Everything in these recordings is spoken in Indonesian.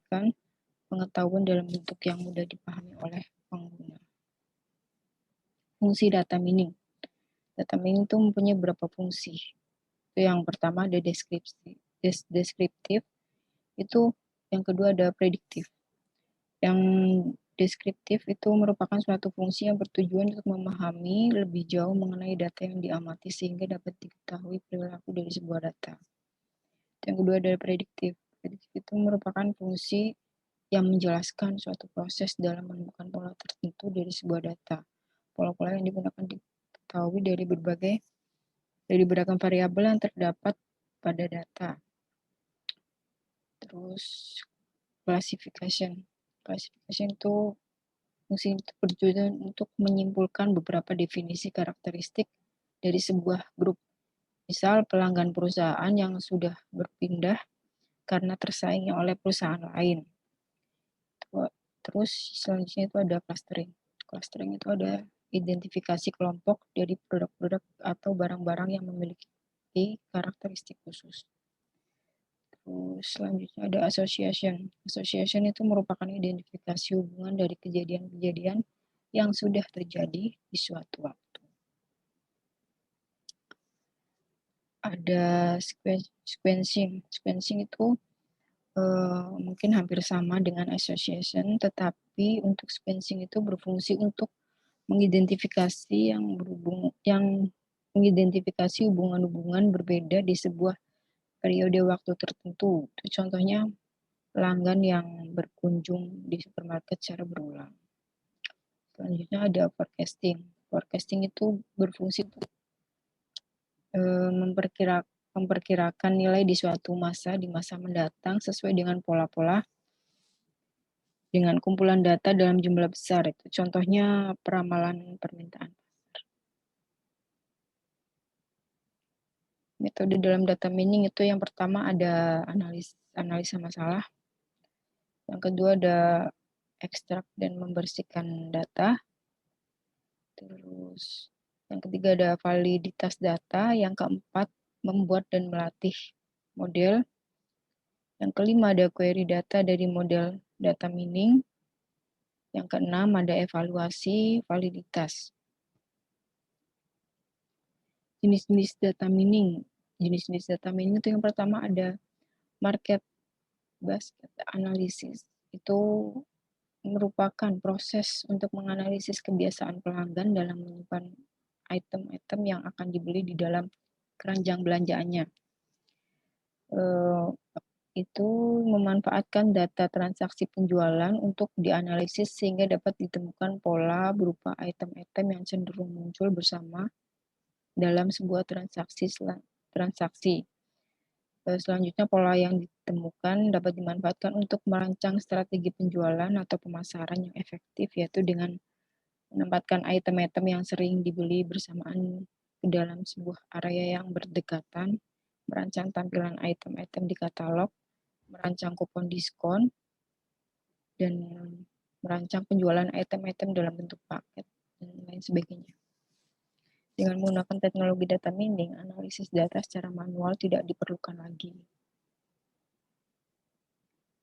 menyajikan pengetahuan dalam bentuk yang mudah dipahami oleh pengguna. Fungsi data mining. Data mining itu mempunyai beberapa fungsi. Itu yang pertama ada deskriptif, itu yang kedua ada prediktif. Yang deskriptif itu merupakan suatu fungsi yang bertujuan untuk memahami lebih jauh mengenai data yang diamati sehingga dapat diketahui perilaku dari sebuah data. Yang kedua ada prediktif. Prediktif itu merupakan fungsi yang menjelaskan suatu proses dalam menemukan pola tertentu dari sebuah data. Pola-pola yang digunakan diketahui dari beragam variabel yang terdapat pada data. Terus classification. Classification itu fungsi itu bertujuan untuk menyimpulkan beberapa definisi karakteristik dari sebuah grup. Misal pelanggan perusahaan yang sudah berpindah karena tersaingi oleh perusahaan lain. Terus selanjutnya itu ada clustering. Clustering itu ada identifikasi kelompok dari produk-produk atau barang-barang yang memiliki karakteristik khusus. Terus selanjutnya ada association. Association itu merupakan identifikasi hubungan dari kejadian-kejadian yang sudah terjadi di suatu waktu. Ada sequencing. Sequencing itu mungkin hampir sama dengan association, tetapi untuk sequencing itu berfungsi untuk mengidentifikasi mengidentifikasi hubungan-hubungan berbeda di sebuah periode waktu tertentu. Contohnya pelanggan yang berkunjung di supermarket secara berulang. Selanjutnya ada forecasting. Forecasting itu berfungsi untuk memperkirakan nilai di suatu masa mendatang sesuai dengan pola-pola dengan kumpulan data dalam jumlah besar. Itu contohnya peramalan permintaan pasar. Metode dalam data mining itu yang pertama ada analisa masalah. Yang kedua ada ekstrak dan membersihkan data. Terus yang ketiga ada validitas data. Yang keempat membuat dan melatih model. Yang kelima ada query data dari model data mining. Yang keenam ada evaluasi validitas. Jenis-jenis data mining. Jenis-jenis data mining itu yang pertama ada market based analysis. Itu merupakan proses untuk menganalisis kebiasaan pelanggan dalam menyimpan item-item yang akan dibeli di dalam keranjang belanjaannya. Itu memanfaatkan data transaksi penjualan untuk dianalisis sehingga dapat ditemukan pola berupa item-item yang cenderung muncul bersama dalam sebuah transaksi. Selanjutnya pola yang ditemukan dapat dimanfaatkan untuk merancang strategi penjualan atau pemasaran yang efektif, yaitu dengan menempatkan item-item yang sering dibeli bersamaan ke dalam sebuah area yang berdekatan, merancang tampilan item-item di katalog, merancang kupon diskon, dan merancang penjualan item-item dalam bentuk paket, dan lain sebagainya. Dengan menggunakan teknologi data mining, analisis data secara manual tidak diperlukan lagi.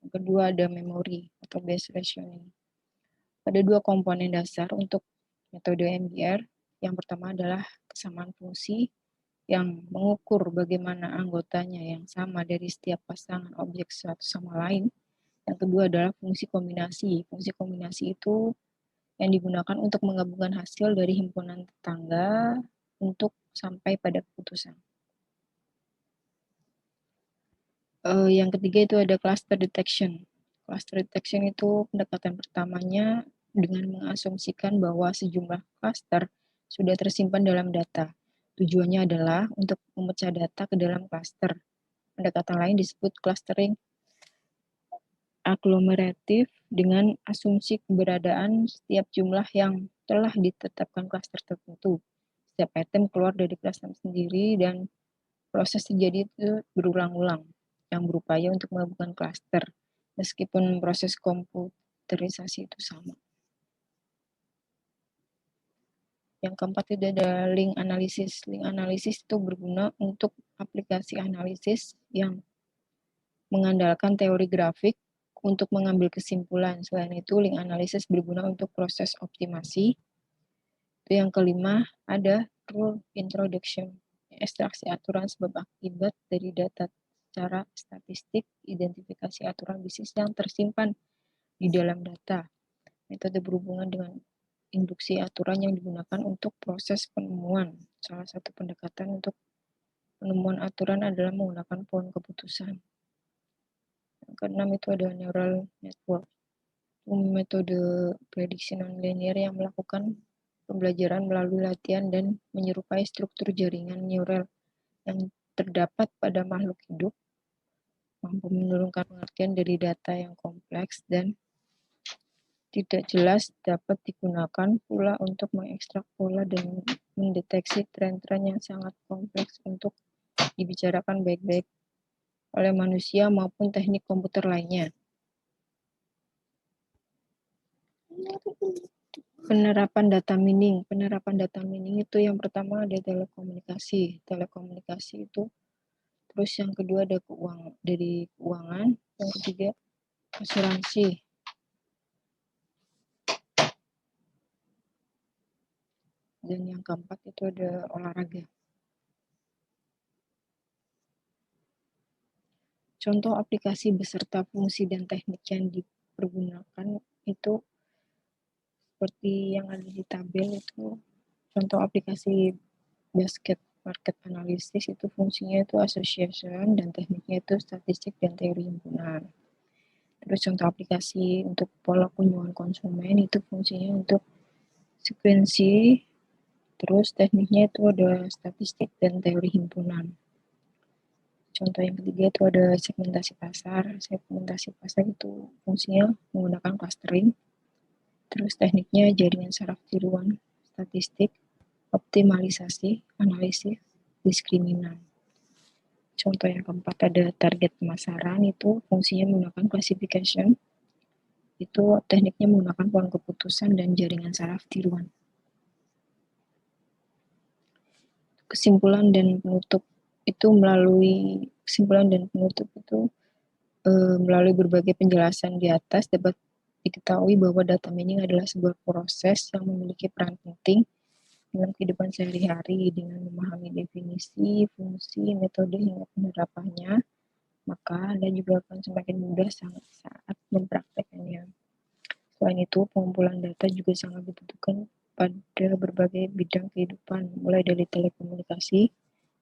Yang kedua ada memori atau base rationing. Ada dua komponen dasar untuk metode MBR. Yang pertama adalah kesamaan fungsi yang mengukur bagaimana anggotanya yang sama dari setiap pasangan objek satu sama lain. Yang kedua adalah fungsi kombinasi. Fungsi kombinasi itu yang digunakan untuk menggabungkan hasil dari himpunan tetangga untuk sampai pada keputusan. Yang ketiga itu ada cluster detection. Cluster detection itu pendekatan pertamanya dengan mengasumsikan bahwa sejumlah cluster sudah tersimpan dalam data. Tujuannya adalah untuk memecah data ke dalam cluster. Pendekatan lain disebut clustering aglomeratif dengan asumsi keberadaan setiap jumlah yang telah ditetapkan cluster tertentu. Setiap item keluar dari cluster sendiri dan proses terjadi itu berulang-ulang yang berupaya untuk menggabungkan cluster meskipun proses komputerisasi itu sama. Yang keempat itu ada link analisis. Link analisis itu berguna untuk aplikasi analisis yang mengandalkan teori grafik untuk mengambil kesimpulan. Selain itu, link analysis berguna untuk proses optimasi. Itu yang kelima, ada rule introduction, ekstraksi aturan sebab akibat dari data secara statistik, identifikasi aturan bisnis yang tersimpan di dalam data. Metode berhubungan dengan induksi aturan yang digunakan untuk proses penemuan. Salah satu pendekatan untuk penemuan aturan adalah menggunakan pohon keputusan. Yang keenam itu ada neural network, metode prediksi nonlinear yang melakukan pembelajaran melalui latihan dan menyerupai struktur jaringan neural yang terdapat pada makhluk hidup, mampu menurunkan pengertian dari data yang kompleks dan tidak jelas, dapat digunakan pula untuk mengekstrak pola dan mendeteksi tren-tren yang sangat kompleks untuk dibicarakan baik-baik oleh manusia maupun teknik komputer lainnya. Penerapan data mining. Penerapan data mining itu yang pertama ada telekomunikasi. Telekomunikasi itu, terus yang kedua ada keuangan, yang ketiga asuransi. Dan yang keempat itu ada olahraga. Contoh aplikasi beserta fungsi dan teknik yang dipergunakan itu seperti yang ada di tabel itu. Contoh aplikasi basket market analysis itu fungsinya itu association dan tekniknya itu statistik dan teori himpunan. Terus contoh aplikasi untuk pola kunjungan konsumen itu fungsinya untuk sekuensi, terus tekniknya itu ada statistik dan teori himpunan. Contoh yang ketiga itu ada segmentasi pasar. Segmentasi pasar itu fungsinya menggunakan clustering. Terus tekniknya jaringan saraf tiruan, statistik, optimalisasi, analisis, diskriminan. Contoh yang keempat ada target pemasaran, itu fungsinya menggunakan classification. Itu tekniknya menggunakan pohon keputusan dan jaringan saraf tiruan. Kesimpulan dan penutup itu melalui melalui berbagai penjelasan di atas dapat diketahui bahwa data mining adalah sebuah proses yang memiliki peran penting dalam kehidupan sehari-hari. Dengan memahami definisi, fungsi, metode, hingga penerapannya, maka Anda juga akan semakin mudah saat mempraktekannya. Selain itu, pengumpulan data juga sangat dibutuhkan pada berbagai bidang kehidupan, mulai dari telekomunikasi,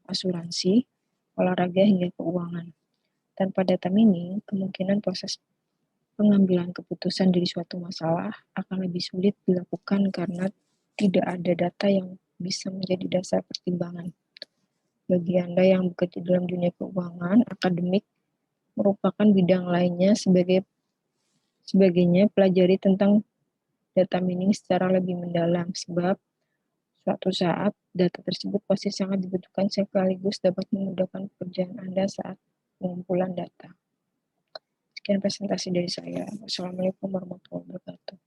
asuransi, olahraga, hingga keuangan. Tanpa data mining, kemungkinan proses pengambilan keputusan dari suatu masalah akan lebih sulit dilakukan karena tidak ada data yang bisa menjadi dasar pertimbangan. Bagi Anda yang bekerja dalam dunia keuangan, akademik merupakan bidang lainnya. Sebagainya, pelajari tentang data mining secara lebih mendalam, sebab suatu saat data tersebut pasti sangat dibutuhkan sekaligus dapat memudahkan pekerjaan Anda saat pengumpulan data. Sekian presentasi dari saya. Wassalamualaikum warahmatullahi wabarakatuh.